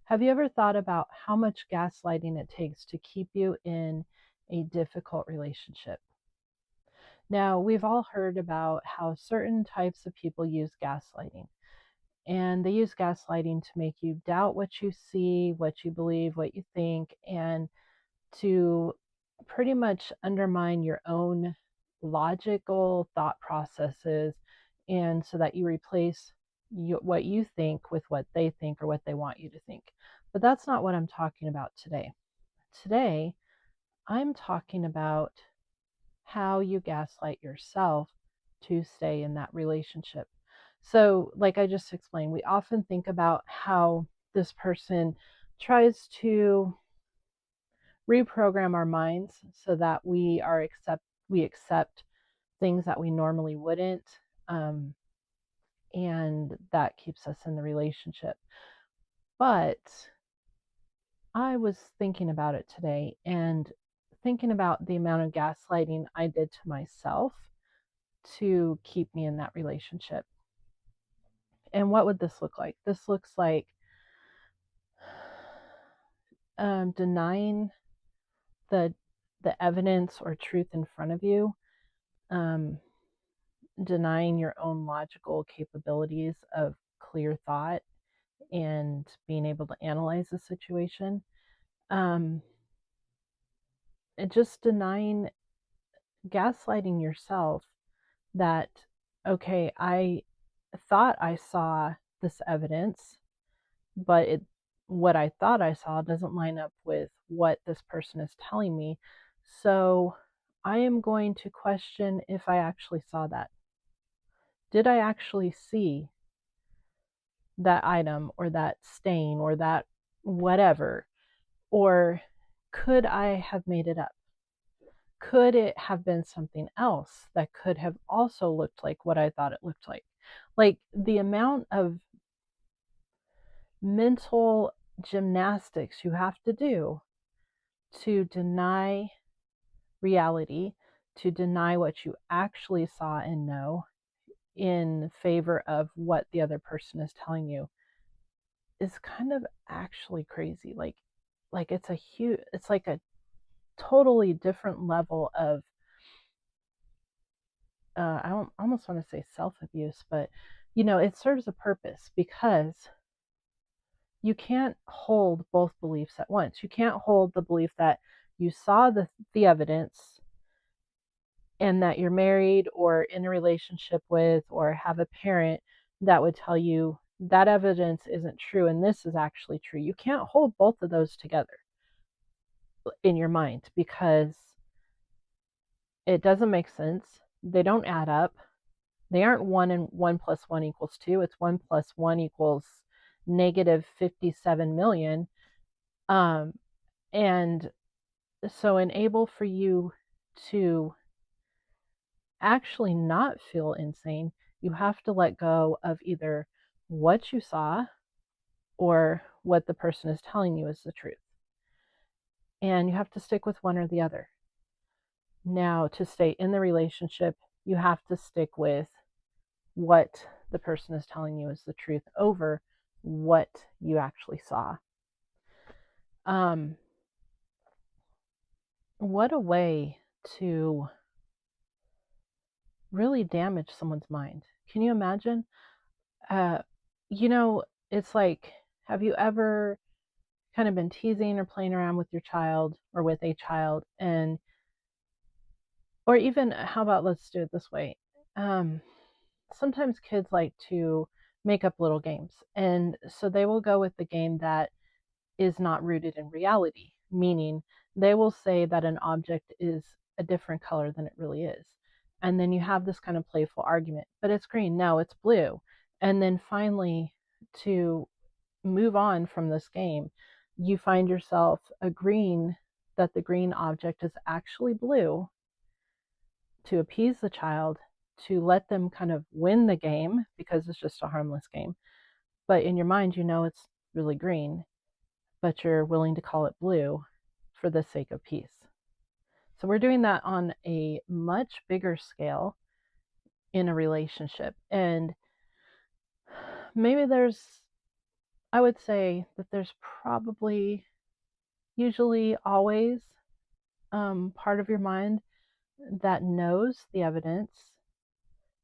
Have you ever thought about how much gaslighting it takes to keep you in a difficult relationship? Now, we've all heard about how certain types of people use gaslighting, and they use gaslighting to make you doubt what you see, what you believe, what you think, and to pretty much undermine your own logical thought processes, and so that you replace what you think with what they think or what they want you to think. But that's not what I'm talking about today. Today, I'm talking about how you gaslight yourself to stay in that relationship. So, like I just explained, we often think about how this person tries to reprogram our minds so that we accept things that we normally wouldn't, um, and that keeps us in the relationship. But I was thinking about it today and thinking about the amount of gaslighting I did to myself to keep me in that relationship. And what would this look like? This looks like denying the evidence or truth in front of you, um, denying your own logical capabilities of clear thought and being able to analyze the situation, um, and just denying, gaslighting yourself that, okay, I thought I saw this evidence, but what I thought I saw doesn't line up with what this person is telling me. So I am going to question if I actually saw that. Did I actually see that item or that stain or that whatever? Or could I have made it up? Could it have been something else that could have also looked like what I thought it looked like? Like the amount of mental gymnastics you have to do to deny reality, to deny what you actually saw and know in favor of what the other person is telling you is kind of actually crazy. Like it's like a totally different level of I don't almost want to say self-abuse, but it serves a purpose because you can't hold both beliefs at once. You can't hold the belief that you saw the evidence and that you're married or in a relationship with or have a parent that would tell you that evidence isn't true and this is actually true. You can't hold both of those together in your mind because it doesn't make sense. They don't add up. They aren't 1 and 1 plus 1 equals 2. It's 1 plus 1 equals negative 57 million. And so enable for you to actually not feel insane, you have to let go of either what you saw or what the person is telling you is the truth. And you have to stick with one or the other. Now, to stay in the relationship, you have to stick with what the person is telling you is the truth over what you actually saw. What a way to really damage someone's mind. Can you imagine? Uh, you know, it's like, have you ever kind of been teasing or playing around with your child or with a child, and or even, how about, let's do it this way. Um, Sometimes kids like to make up little games, and so they will go with the game that is not rooted in reality, meaning they will say that an object is a different color than it really is. And then you have this kind of playful argument, but it's green, no, it's blue. And then finally, to move on from this game, you find yourself agreeing that the green object is actually blue to appease the child, to let them kind of win the game because it's just a harmless game. But in your mind, you know it's really green, but you're willing to call it blue for the sake of peace. So we're doing that on a much bigger scale in a relationship. And maybe there's I would say that there's probably, usually always, part of your mind that knows the evidence,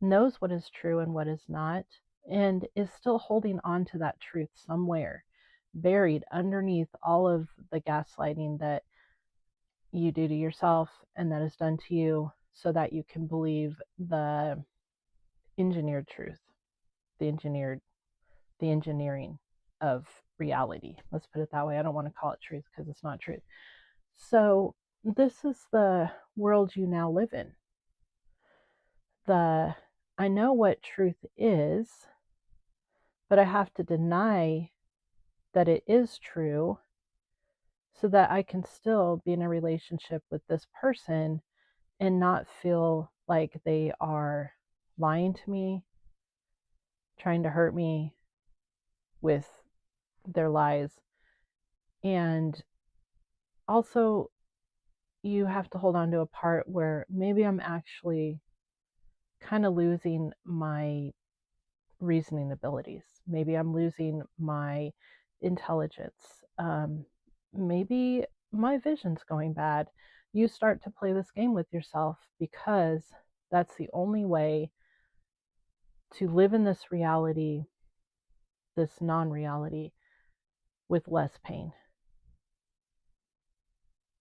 knows what is true and what is not, and is still holding on to that truth somewhere, buried underneath all of the gaslighting that you do to yourself and that is done to you, so that you can believe the engineered truth, the engineered, the engineering of reality. Let's put it that way. I don't want to call it truth because it's not truth. So, this is the world you now live in. I know what truth is, but I have to deny that it is true so that I can still be in a relationship with this person and not feel like they are lying to me, trying to hurt me with their lies. And also, you have to hold on to a part where maybe I'm actually kind of losing my reasoning abilities. Maybe I'm losing my intelligence. Maybe my vision's going bad. You start to play this game with yourself because that's the only way to live in this reality, this non reality, with less pain.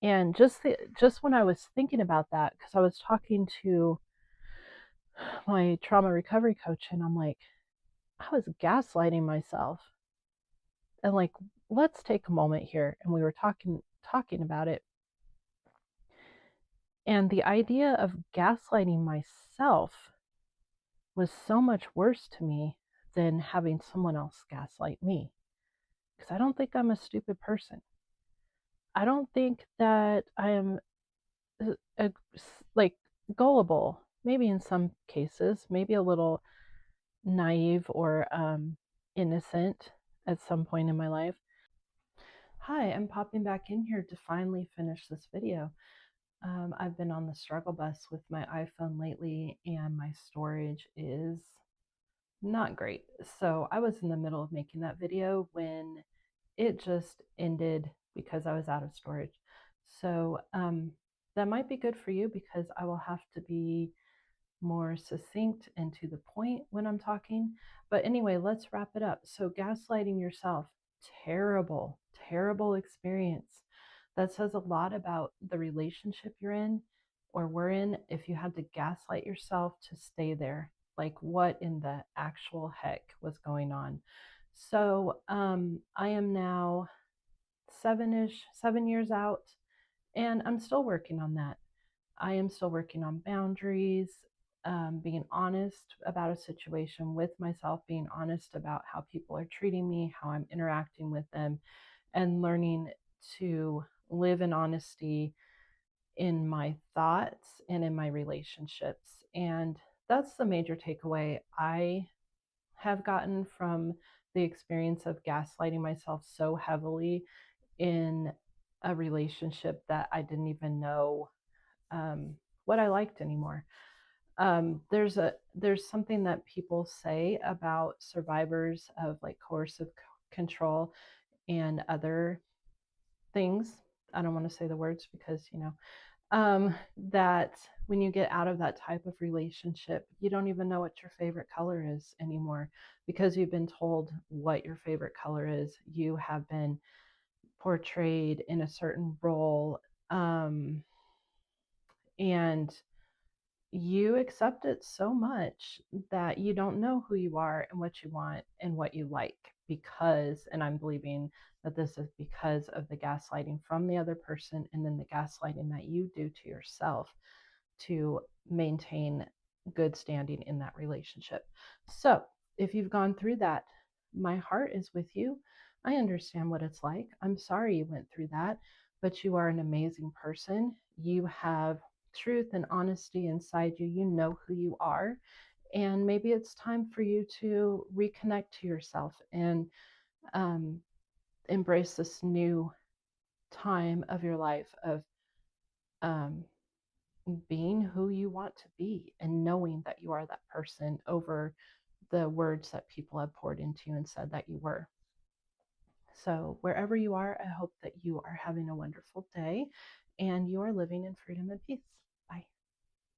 And just when I was thinking about that, because I was talking to my trauma recovery coach, and I'm like, I was gaslighting myself. And like, let's take a moment here. And we were talking about it. And the idea of gaslighting myself was so much worse to me than having someone else gaslight me. Because I don't think I'm a stupid person. I don't think that I am a, like gullible. Maybe in some cases, maybe a little naive or innocent at some point in my life. Hi, I'm popping back in here to finally finish this video. I've been on the struggle bus with my iPhone lately, and my storage is not great. So I was in the middle of making that video when it just ended because I was out of storage. So that might be good for you because I will have to be more succinct and to the point when I'm talking. But anyway, let's wrap it up. So, gaslighting yourself, terrible, terrible experience. That says a lot about the relationship you're in or we're in if you had to gaslight yourself to stay there. Like, what in the actual heck was going on? So, I am now 7 years out, and I'm still working on that. I am still working on boundaries, being honest about a situation with myself, being honest about how people are treating me, how I'm interacting with them, and learning to live in honesty in my thoughts and in my relationships. And that's the major takeaway I have gotten from the experience of gaslighting myself so heavily in a relationship that I didn't even know um, what I liked anymore. There's something that people say about survivors of like coercive control and other things. I don't want to say the words because that when you get out of that type of relationship, you don't even know what your favorite color is anymore because you've been told what your favorite color is. You have been portrayed in a certain role, and you accept it so much that you don't know who you are and what you want and what you like because, and I'm believing that this is because of the gaslighting from the other person and then the gaslighting that you do to yourself to maintain good standing in that relationship. So, if you've gone through that, my heart is with you. I understand what it's like. I'm sorry you went through that, but you are an amazing person. You have truth and honesty inside you. You know who you are. And maybe it's time for you to reconnect to yourself and um, embrace this new time of your life of um, being who you want to be and knowing that you are that person over the words that people have poured into you and said that you were. So, wherever you are, I hope that you are having a wonderful day and you are living in freedom and peace. Bye.